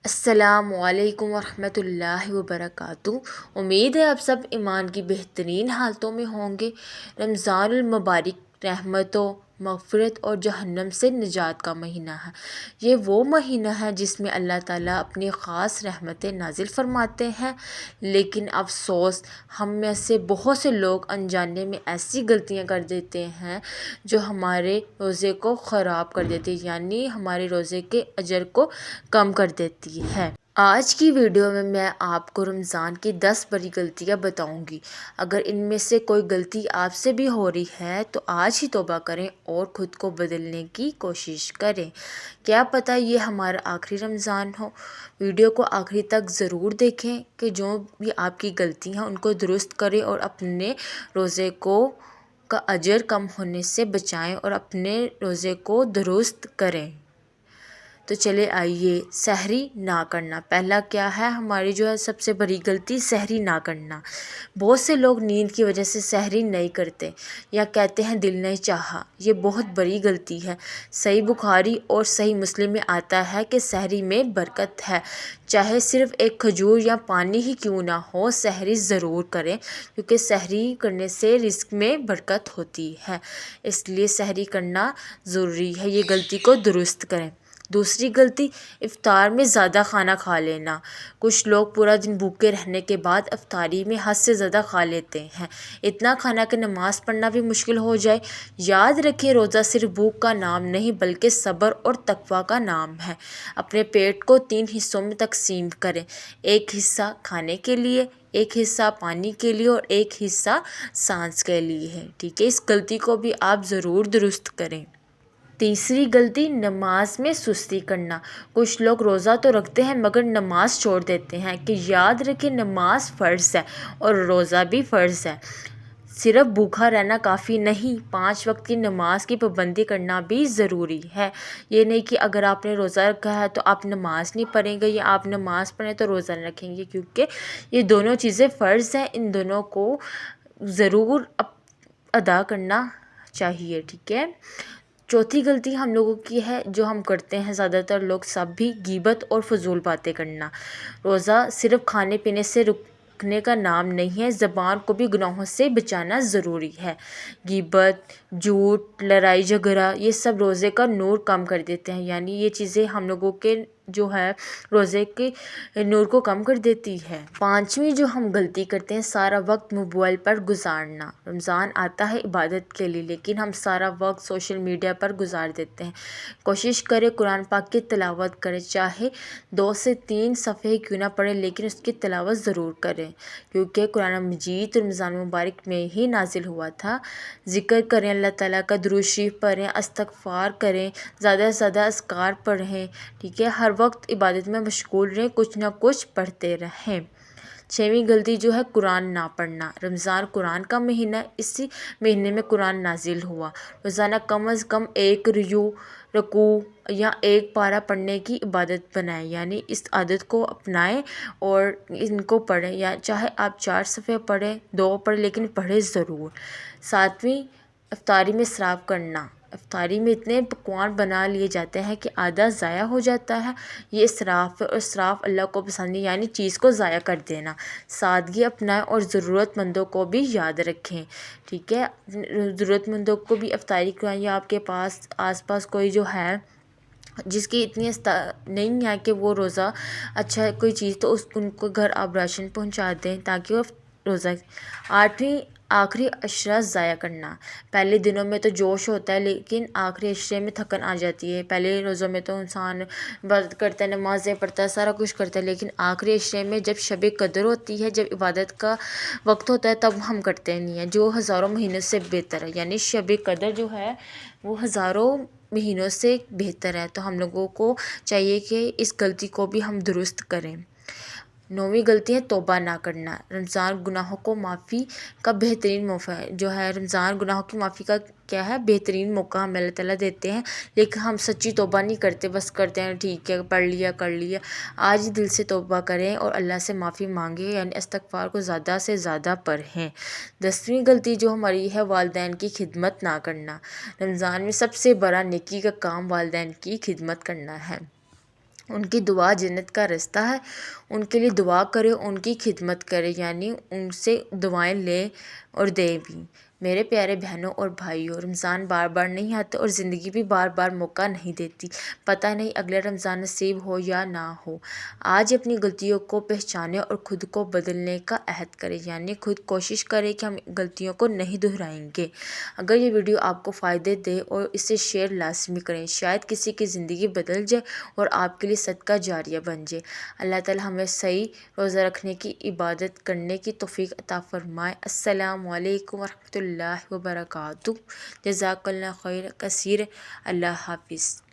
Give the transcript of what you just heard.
السلام علیکم ورحمۃ اللہ وبرکاتہ۔ امید ہے آپ سب ایمان کی بہترین حالتوں میں ہوں گے۔ رمضان المبارک رحمتوں، مغفرت اور جہنم سے نجات کا مہینہ ہے۔ یہ وہ مہینہ ہے جس میں اللہ تعالیٰ اپنی خاص رحمتیں نازل فرماتے ہیں، لیکن افسوس ہم میں سے بہت سے لوگ انجانے میں ایسی غلطیاں کر دیتے ہیں جو ہمارے روزے کو خراب کر دیتی ہے، یعنی ہمارے روزے کے اجر کو کم کر دیتی ہے۔ آج کی ویڈیو میں آپ کو رمضان کی 10 بڑی غلطیاں بتاؤں گی۔ اگر ان میں سے کوئی غلطی آپ سے بھی ہو رہی ہے تو آج ہی توبہ کریں اور خود کو بدلنے کی کوشش کریں۔ کیا پتہ یہ ہمارا آخری رمضان ہو۔ ویڈیو کو آخری تک ضرور دیکھیں کہ جو بھی آپ کی غلطی ہیں ان کو درست کریں اور اپنے روزے کا اجر کم ہونے سے بچائیں اور اپنے روزے کو درست کریں۔ تو چلے آئیے، سحری نہ کرنا۔ پہلا کیا ہے ہماری سب سے بڑی غلطی، سحری نہ کرنا۔ بہت سے لوگ نیند کی وجہ سے سحری نہیں کرتے یا کہتے ہیں دل نہیں چاہا۔ یہ بہت بڑی غلطی ہے۔ صحیح بخاری اور صحیح مسلم میں آتا ہے کہ سحری میں برکت ہے، چاہے صرف ایک کھجور یا پانی ہی کیوں نہ ہو، سحری ضرور کریں، کیونکہ سحری کرنے سے رزق میں برکت ہوتی ہے، اس لیے سحری کرنا ضروری ہے۔ یہ غلطی کو درست کریں۔ دوسری غلطی، افطار میں زیادہ کھانا کھا لینا۔ کچھ لوگ پورا دن بھوکے رہنے کے بعد افطاری میں حد سے زیادہ کھا لیتے ہیں، اتنا کھانا کہ نماز پڑھنا بھی مشکل ہو جائے۔ یاد رکھیں، روزہ صرف بھوک کا نام نہیں بلکہ صبر اور تقویٰ کا نام ہے۔ اپنے پیٹ کو 3 حصوں میں تقسیم کریں، ایک حصہ کھانے کے لیے، ایک حصہ پانی کے لیے اور ایک حصہ سانس کے لیے ہے، ٹھیک ہے۔ اس غلطی کو بھی آپ ضرور درست کریں۔ تیسری غلطی، نماز میں سستی کرنا۔ کچھ لوگ روزہ تو رکھتے ہیں مگر نماز چھوڑ دیتے ہیں، کہ یاد رکھیں نماز فرض ہے اور روزہ بھی فرض ہے۔ صرف بھوکا رہنا کافی نہیں، 5 وقت کی نماز کی پابندی کرنا بھی ضروری ہے۔ یہ نہیں کہ اگر آپ نے روزہ رکھا ہے تو آپ نماز نہیں پڑھیں گے یا آپ نماز پڑھیں تو روزہ نہیں رکھیں گے، کیونکہ یہ دونوں چیزیں فرض ہیں، ان دونوں کو ضرور ادا کرنا چاہیے، ٹھیک ہے۔ چوتھی غلطی ہم لوگوں کی ہے جو ہم کرتے ہیں زیادہ تر لوگ سب بھی، غیبت اور فضول باتیں کرنا۔ روزہ صرف کھانے پینے سے رکنے کا نام نہیں ہے، زبان کو بھی گناہوں سے بچانا ضروری ہے۔ غیبت، جھوٹ، لڑائی جھگڑا، یہ سب روزے کا نور کم کر دیتے ہیں، یعنی یہ چیزیں ہم لوگوں کے روزے کے نور کو کم کر دیتی ہے۔ پانچویں جو ہم غلطی کرتے ہیں، سارا وقت موبائل پر گزارنا۔ رمضان آتا ہے عبادت کے لیے، لیکن ہم سارا وقت سوشل میڈیا پر گزار دیتے ہیں۔ کوشش کریں قرآن پاک کی تلاوت کریں، چاہے 2 سے 3 صفحے کیوں نہ پڑھیں، لیکن اس کی تلاوت ضرور کریں، کیونکہ قرآن مجید رمضان مبارک میں ہی نازل ہوا تھا۔ ذکر کریں، اللہ تعالیٰ کا درود شریف پڑھیں، استغفار کریں، زیادہ سے زیادہ اذکار پڑھیں، ٹھیک ہے۔ ہر وقت عبادت میں مشغول رہیں، کچھ نہ کچھ پڑھتے رہیں۔ 6ویں غلطی جو ہے قرآن نہ پڑھنا۔ رمضان قرآن کا مہینہ، اسی مہینے میں قرآن نازل ہوا۔ روزانہ کم از کم 1 رکوع یا 1 پارہ پڑھنے کی عادت بنائیں، یعنی اس عادت کو اپنائیں اور ان کو پڑھیں، یا چاہے آپ 4 صفحے پڑھیں، 2 پڑھیں، لیکن پڑھیں ضرور۔ 7ویں، افطاری میں اسراف کرنا۔ افطاری میں اتنے پکوان بنا لیے جاتے ہیں کہ آدھا ضائع ہو جاتا ہے، یہ اسراف ہے، اور اسراف اللہ کو پسند نہیں، یعنی چیز کو ضائع کر دینا۔ سادگی اپنائیں اور ضرورت مندوں کو بھی یاد رکھیں، ٹھیک ہے۔ ضرورت مندوں کو بھی افطاری کرائیں، یا آپ کے پاس آس پاس کوئی جو ہے جس کی اتنی نہیں ہے کہ وہ روزہ اچھا کوئی چیز، تو ان کو گھر آپ راشن پہنچا دیں تاکہ وہ روزہ۔ 8ویں، آخری عشرہ ضائع کرنا۔ پہلے دنوں میں تو جوش ہوتا ہے، لیکن آخری عشرے میں تھکن آ جاتی ہے۔ پہلے روزوں میں تو انسان عبادت کرتا ہے، نمازیں پڑھتا ہے، سارا کچھ کرتا ہے، لیکن آخری عشرے میں جب شب قدر ہوتی ہے، جب عبادت کا وقت ہوتا ہے، تب ہم کرتے نہیں ہیں، جو ہزاروں مہینوں سے بہتر ہے، یعنی شب قدر جو ہے وہ ہزاروں مہینوں سے بہتر ہے۔ تو ہم لوگوں کو چاہیے کہ اس غلطی کو بھی ہم درست کریں۔ 9ویں غلطی ہے توبہ نہ کرنا۔ رمضان گناہوں کو معافی کا بہترین موقع ہے، رمضان گناہوں کی معافی کا کیا ہے، بہترین موقع ہمیں اللہ تعالیٰ دیتے ہیں، لیکن ہم سچی توبہ نہیں کرتے، بس کرتے ہیں ٹھیک ہے پڑھ لیا کر لیا۔ آج ہی دل سے توبہ کریں اور اللہ سے معافی مانگیں، یعنی استغفار کو زیادہ سے زیادہ پڑھیں۔ 10ویں غلطی جو ہماری ہے، والدین کی خدمت نہ کرنا۔ رمضان میں سب سے بڑا نیکی کا کام والدین کی خدمت کرنا ہے۔ ان کی دعا جنت کا رستہ ہے، ان کے لیے دعا کرے، ان کی خدمت کرے، یعنی ان سے دعائیں لے اور دے بھی۔ میرے پیارے بہنوں اور بھائیوں، رمضان بار بار نہیں آتا اور زندگی بھی بار بار موقع نہیں دیتی، پتہ نہیں اگلا رمضان نصیب ہو یا نہ ہو۔ آج اپنی غلطیوں کو پہچانیں اور خود کو بدلنے کا عہد کریں، یعنی خود کوشش کریں کہ ہم غلطیوں کو نہیں دہرائیں گے۔ اگر یہ ویڈیو آپ کو فائدے دے اور اسے شیئر لازمی کریں، شاید کسی کی زندگی بدل جائے اور آپ کے لیے صدقہ جاریہ بن جائے۔ اللہ تعالیٰ ہمیں صحیح روزہ رکھنے کی، عبادت کرنے کی توفیق عطا فرمائے۔ السلام علیکم ورحمۃ اللہ وبرکاتہ۔ جزاک اللہ خیر کثیر۔ اللہ حافظ۔